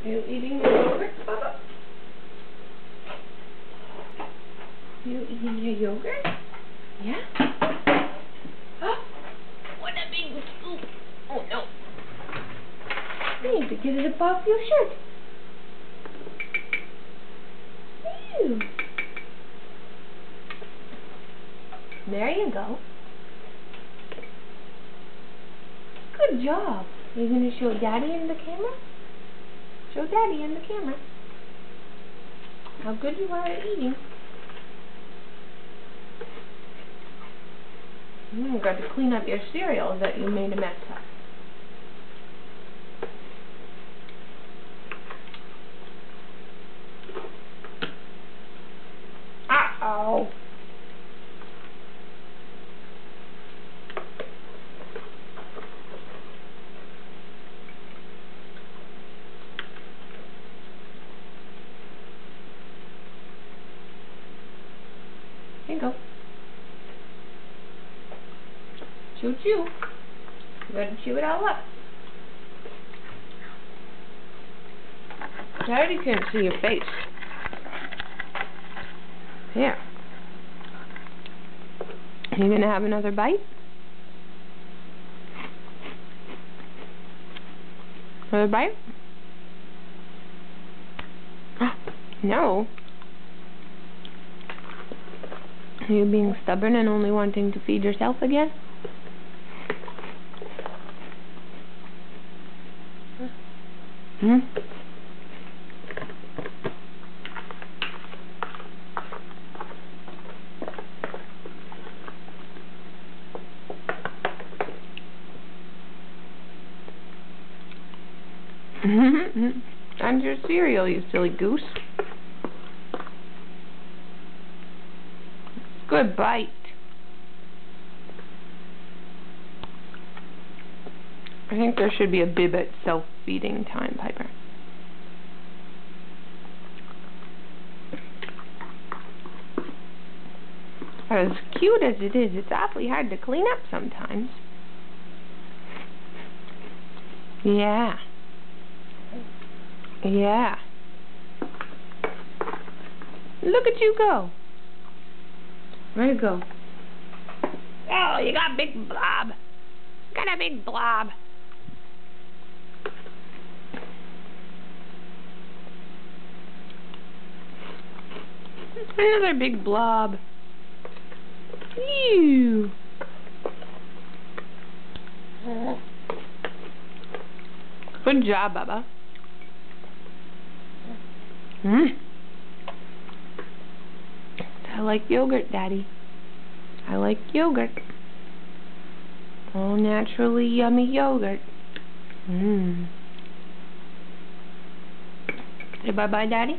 Are you eating your yogurt, Bubba? You eating your yogurt? Yeah? What a big scoop! Oh no! You need to get it up off your shirt. Ew. There you go. Good job. Are you going to show Daddy in the camera? Show Daddy in the camera how good you are at eating. You've got to clean up your cereal that you made a mess of. Uh-oh. Here you go. Chew, chew. You gotta chew it all up. I already can't see your face. Here. Are you gonna have another bite? Another bite? No. Are you being stubborn and only wanting to feed yourself again? Hmm? And your cereal, you silly goose. Good bite. I think there should be a bib at self-feeding time, Piper. As cute as it is, it's awfully hard to clean up sometimes. Yeah. Yeah. Look at you go. Where'd it go? Oh, you got a big blob. Got a big blob. Another big blob. Ew. Good job, Bubba. I like yogurt, Daddy. I like yogurt. All naturally yummy yogurt. Say bye-bye, Daddy.